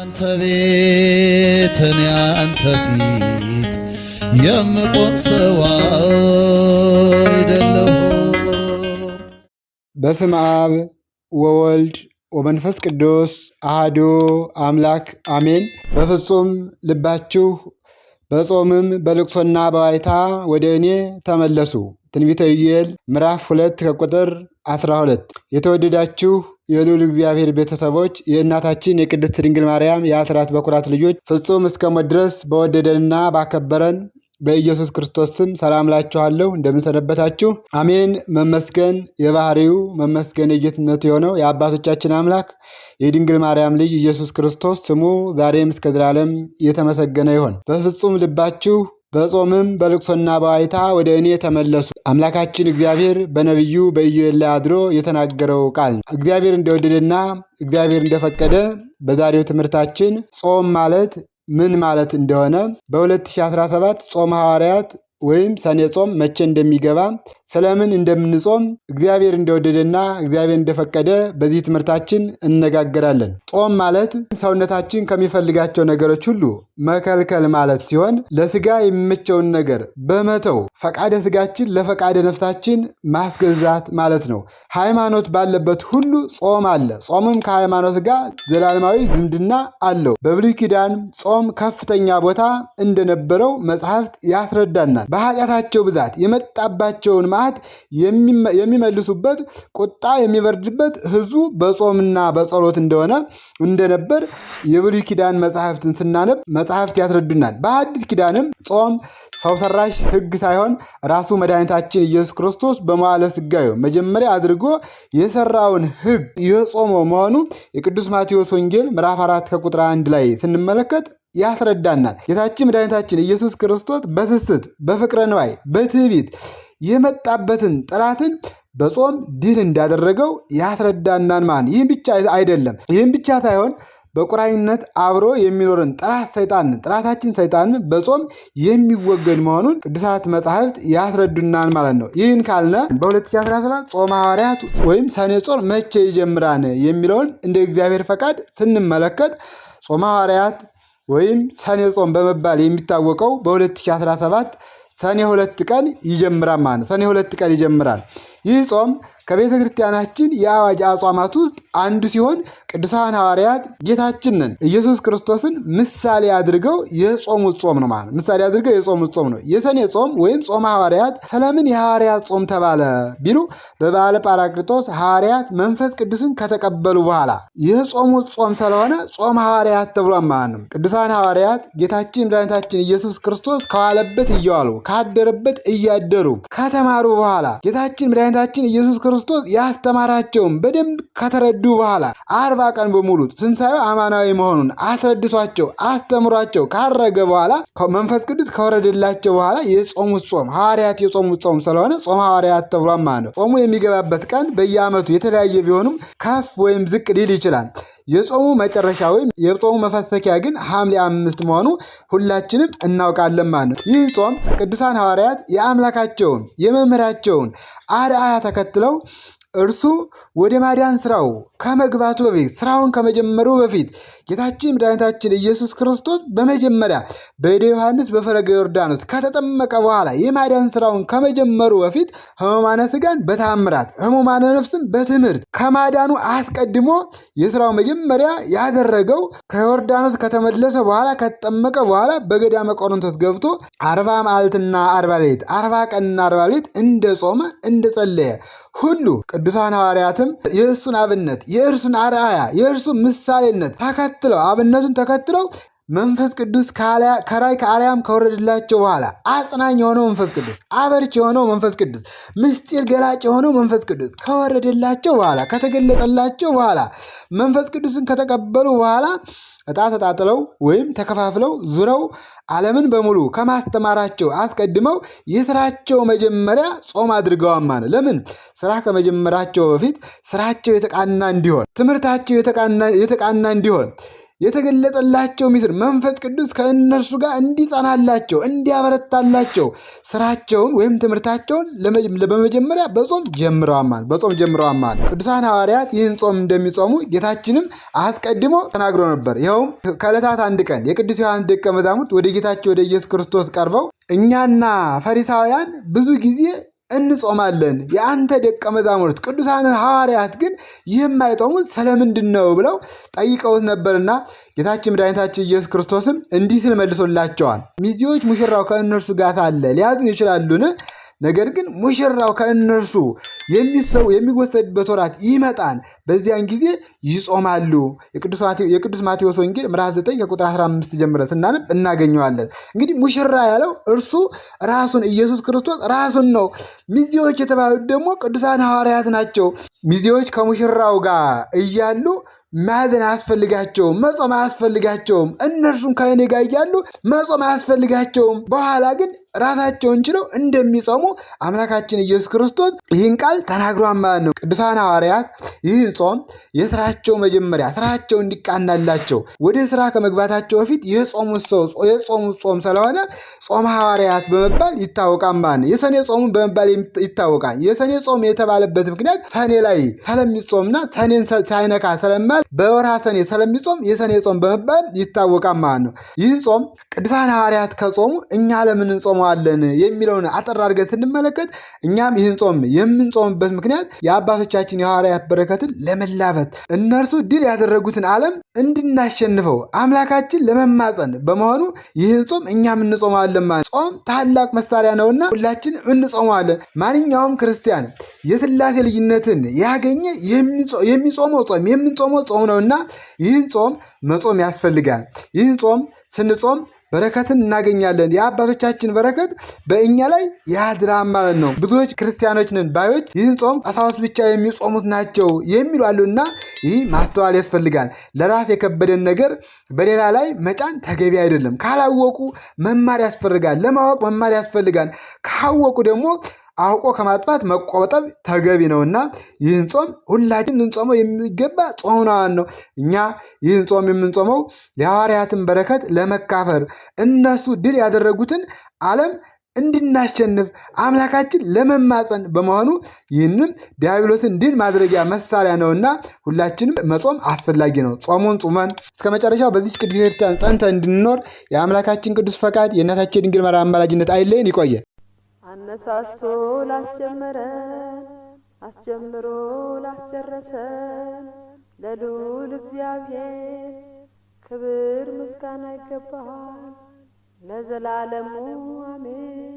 አንተ ቤት እኔ አንተ ፊት የምቆም ሰው አይደለሁ። በስመ አብ ወወልድ ወመንፈስ ቅዱስ አሐዱ አምላክ አሜን። በፍጹም ልባችሁ በጾምም በልቅሶና በዋይታ ወደ እኔ ተመለሱ። ትንቢተ ኢዩኤል ምዕራፍ 2 ከቁጥር 12። የተወደዳችሁ የልዑል እግዚአብሔር ቤተሰቦች የእናታችን የቅድስት ድንግል ማርያም የአስራት በኩራት ልጆች ፍጹም እስከ ሞት ድረስ በወደደንና ባከበረን በኢየሱስ ክርስቶስ ስም ሰላም ላችኋለሁ። እንደምንሰነበታችሁ አሜን። መመስገን የባህሪው መመስገን የጌትነቱ የሆነው የአባቶቻችን አምላክ የድንግል ማርያም ልጅ ኢየሱስ ክርስቶስ ስሙ ዛሬም እስከ ዘላለም የተመሰገነ ይሆን። በፍጹም ልባችሁ በጾምም በልቅሶና በዋይታ ወደ እኔ ተመለሱ። አምላካችን እግዚአብሔር በነቢዩ በኢዩኤል ላይ አድሮ የተናገረው ቃል ነው። እግዚአብሔር እንደወደደና እግዚአብሔር እንደፈቀደ በዛሬው ትምህርታችን ጾም ማለት ምን ማለት እንደሆነ በ2017 ጾመ ሐዋርያት ወይም ሰኔ ጾም መቼ እንደሚገባ ስለምን እንደምንጾም እግዚአብሔር እንደወደደና እግዚአብሔር እንደፈቀደ በዚህ ትምህርታችን እነጋገራለን። ጾም ማለት ሰውነታችን ከሚፈልጋቸው ነገሮች ሁሉ መከልከል ማለት ሲሆን ለስጋ የሚመቸውን ነገር በመተው ፈቃደ ስጋችን ለፈቃደ ነፍሳችን ማስገዛት ማለት ነው። ሃይማኖት ባለበት ሁሉ ጾም አለ። ጾምም ከሃይማኖት ጋር ዘላለማዊ ዝምድና አለው። በብሉይ ኪዳን ጾም ከፍተኛ ቦታ እንደነበረው መጽሐፍት ያስረዳናል። በኃጢአታቸው ብዛት የመጣባቸውን መዓት የሚመልሱበት ቁጣ የሚበርድበት ሕዝቡ በጾምና በጸሎት እንደነበር የብሉይ ኪዳን መጽሐፍትን ስናነብ መጽሐፍት ያስረዱናል። በሐዲስ ኪዳንም ጾም ሰው ሰራሽ ሕግ ሳይሆን ራሱ መድኃኒታችን ኢየሱስ ክርስቶስ በመዋዕለ ሥጋዌ መጀመሪያ አድርጎ የሰራውን ሕግ የጾመው መሆኑ የቅዱስ ማቴዎስ ወንጌል ምዕራፍ 4 ከቁጥር 1 ላይ ስንመለከት ያስረዳናል። ጌታችን መድኃኒታችን ኢየሱስ ክርስቶስ በስስት በፍቅረ ነዋይ በትዕቢት የመጣበትን ጠላትን በጾም ድል እንዳደረገው ያስረዳናል። ማን ይህም ብቻ አይደለም። ይህም ብቻ ሳይሆን በቁራኝነት አብሮ የሚኖርን ጠላታችን ሰይጣንን በጾም የሚወገድ መሆኑን ቅዱሳት መጻሕፍት ያስረዱናል ማለት ነው። ይህን ካልነ በ2017 ጾመ ሐዋርያት ወይም ሰኔ ጾም መቼ ይጀምራል የሚለውን እንደ እግዚአብሔር ፈቃድ ስንመለከት ጾመ ሐዋርያት ወይም ሰኔ ጾም በመባል የሚታወቀው በ2017 ሰኔ 2 ቀን ይጀምራል ማለት ነው። ሰኔ 2 ቀን ይጀምራል። ይህ ጾም ከቤተ ክርስቲያናችን የአዋጅ አጽዋማት ውስጥ አንዱ ሲሆን ቅዱሳን ሐዋርያት ጌታችንን ኢየሱስ ክርስቶስን ምሳሌ አድርገው የጾሙት ጾም ነው ማለት ነው። ምሳሌ አድርገው የጾሙት ጾም ነው። የሰኔ ጾም ወይም ጾመ ሐዋርያት ስለምን የሐዋርያት ጾም ተባለ ቢሉ በበዓለ ጳራቅሊጦስ ሐዋርያት መንፈስ ቅዱስን ከተቀበሉ በኋላ የጾሙት ጾም ስለሆነ ጾመ ሐዋርያት ተብሏል ማለት ነው። ቅዱሳን ሐዋርያት ጌታችን መድኃኒታችን ኢየሱስ ክርስቶስ ከዋለበት እየዋሉ ካደረበት እያደሩ ከተማሩ በኋላ ጌታችን መድኃኒታችን ኢየሱስ ክርስቶስ ያስተማራቸውን በደንብ ከተረዱ በኋላ 40 ቀን በሙሉ ትንሣኤው አማናዊ መሆኑን አስረድቷቸው አስተምሯቸው ካረገ በኋላ መንፈስ ቅዱስ ከወረደላቸው በኋላ የጾሙት ጾም ሐዋርያት የጾሙት ጾም ስለሆነ ጾመ ሐዋርያት ተብሏል ማለት ነው። ጾሙ የሚገባበት ቀን በየዓመቱ የተለያየ ቢሆኑም ከፍ ወይም ዝቅ ሊል ይችላል። የጾሙ መጨረሻ ወይም የጾሙ መፈሰኪያ ግን ሐምሌ 5 መሆኑ ሁላችንም እናውቃለን ማለት ነው። ይህ ጾም ቅዱሳን ሐዋርያት የአምላካቸውን የመምህራቸውን አርአያ ተከትለው እርሱ ወደ ማዳን ስራው ከመግባቱ በፊት ስራውን ከመጀመሩ በፊት ጌታችን መድኃኒታችን ኢየሱስ ክርስቶስ በመጀመሪያ በእደ ዮሐንስ በፈለገ ዮርዳኖስ ከተጠመቀ በኋላ የማዳን ስራውን ከመጀመሩ በፊት ሕሙማነ ሥጋን በታምራት ሕሙማነ ነፍስን በትምህርት ከማዳኑ አስቀድሞ የስራው መጀመሪያ ያደረገው ከዮርዳኖስ ከተመለሰ በኋላ ከተጠመቀ በኋላ በገዳመ ቆሮንቶስ ገብቶ 40 መዓልትና 40 ሌሊት 40 ቀንና 40 ሌሊት እንደ ጾመ እንደ ጸለየ ሁሉ ቅዱሳን ሐዋርያትም የእርሱን አብነት የእርሱን አርአያ የእርሱን ምሳሌነት ተከትለው አብነቱን ተከትለው መንፈስ ቅዱስ ከራይ ከአርያም ከወረደላቸው በኋላ አጽናኝ የሆነው መንፈስ ቅዱስ አበርች የሆነው መንፈስ ቅዱስ ምስጢር ገላጭ የሆነው መንፈስ ቅዱስ ከወረደላቸው በኋላ ከተገለጠላቸው በኋላ መንፈስ ቅዱስን ከተቀበሉ በኋላ ዕጣ ተጣጥለው ወይም ተከፋፍለው ዙረው ዓለምን በሙሉ ከማስተማራቸው አስቀድመው የስራቸው መጀመሪያ ጾም አድርገዋል ማለት። ለምን? ስራ ከመጀመራቸው በፊት ስራቸው የተቃና እንዲሆን፣ ትምህርታቸው የተቃና እንዲሆን፣ የተገለጠላቸው ምስጢር መንፈስ ቅዱስ ከእነርሱ ጋር እንዲጸናላቸው እንዲያበረታላቸው ስራቸውን ወይም ትምህርታቸውን በመጀመሪያ በጾም ጀምረዋል። ቅዱሳን ሐዋርያት ይህን ጾም እንደሚጾሙ ጌታችንም አስቀድሞ ተናግሮ ነበር። ይኸውም ከዕለታት አንድ ቀን የቅዱስ ዮሐንስ ደቀ መዛሙርት ወደ ጌታቸው ወደ ኢየሱስ ክርስቶስ ቀርበው እኛና ፈሪሳውያን ብዙ ጊዜ እንጾማለን፣ የአንተ ደቀ መዛሙርት ቅዱሳን ሐዋርያት ግን ይህም አይጾሙት ስለምንድን ነው ብለው ጠይቀውት ነበርና ጌታችን መድኃኒታችን ኢየሱስ ክርስቶስም እንዲህ ሲል መልሶላቸዋል። ሚዜዎች ሙሽራው ከእነርሱ ጋር ሳለ ሊያዝኑ ይችላሉን? ነገር ግን ሙሽራው ከእነርሱ የሚወሰድበት ወራት ይመጣል፣ በዚያን ጊዜ ይጾማሉ። የቅዱስ ማቴዎስ ወንጌል ምዕራፍ 9 ከቁጥር 15 ጀምረን ስናነብ እናገኘዋለን። እንግዲህ ሙሽራ ያለው እርሱ ራሱን ኢየሱስ ክርስቶስ ራሱን ነው። ሚዜዎች የተባሉት ደግሞ ቅዱሳን ሐዋርያት ናቸው። ሚዜዎች ከሙሽራው ጋር እያሉ ማዘን አያስፈልጋቸውም፣ መጾም አያስፈልጋቸውም። እነርሱም ከእኔ ጋር እያሉ መጾም አያስፈልጋቸውም። በኋላ ግን ራሳቸውን ችለው እንደሚጾሙ አምላካችን ኢየሱስ ክርስቶስ ይህን ቃል ተናግሯል ማለት ነው። ቅዱሳን ሐዋርያት ይህን ጾም የስራቸው መጀመሪያ ስራቸው እንዲቃናላቸው ወደ ስራ ከመግባታቸው በፊት የጾሙት ጾም ስለሆነ ጾመ ሐዋርያት በመባል ይታወቃል ማለት ነው። የሰኔ ጾሙ በመባል ይታወቃል። የሰኔ ጾም የተባለበት ምክንያት ሰኔ ላይ ስለሚጾምና ሰኔን ሳይነካ ስለማል በወርሃ ሰኔ ስለሚጾም የሰኔ ጾም በመባል ይታወቃል ማለት ነው። ይህን ጾም ቅዱሳን ሐዋርያት ከጾሙ እኛ ለምን እንጾመዋለን የሚለውን አጠር አድርገን ስንመለከት እኛም ይህን ጾም የምንጾምበት ምክንያት የአባቶቻችን የሐዋርያት በረከትን ለመላበት እነርሱ ድል ያደረጉትን ዓለም እንድናሸንፈው አምላካችን ለመማፀን በመሆኑ ይህን ጾም እኛም እንጾመዋለን ማለት ጾም ታላቅ መሳሪያ ነውና ሁላችን እንጾመዋለን። ማንኛውም ክርስቲያን የሥላሴ ልጅነትን ያገኘ የሚጾመው ጾም የምንጾመው ጾም ነውና ይህን ጾም መጾም ያስፈልጋል። ይህን ጾም ስንጾም በረከትን እናገኛለን። የአባቶቻችን በረከት በእኛ ላይ ያድራል ማለት ነው። ብዙዎች ክርስቲያኖች ነን ባዮች ይህን ጾም ቀሳውስት ብቻ የሚጾሙት ናቸው የሚሉ አሉና ይህ ማስተዋል ያስፈልጋል። ለራስ የከበደን ነገር በሌላ ላይ መጫን ተገቢ አይደለም። ካላወቁ መማር ያስፈልጋል። ለማወቅ መማር ያስፈልጋል። ካወቁ ደግሞ አውቆ ከማጥፋት መቆጠብ ተገቢ ነውና ይህን ጾም ሁላችን ልንጾመው የሚገባ ጾም ነው። እኛ ይህን ጾም የምንጾመው የሐዋርያትን በረከት ለመካፈር እነሱ ድል ያደረጉትን ዓለም እንድናሸንፍ አምላካችን ለመማፀን በመሆኑ ይህንም ዲያብሎስን ድል ማድረጊያ መሳሪያ ነውና ሁላችንም መጾም አስፈላጊ ነው። ጾሙን ጾመን እስከ መጨረሻው በዚህ ቅዱስ ቤተክርስቲያን ጸንተን እንድንኖር የአምላካችን ቅዱስ ፈቃድ የእናታችን ድንግል ማርያም አማላጅነት አይለየን። ይቆየን። አነሳስቶ ላስጀመረን አስጀምሮ ላስጨረሰን ለልዑል እግዚአብሔር ክብር ምስጋና ይገባል ለዘላለሙ አሜን።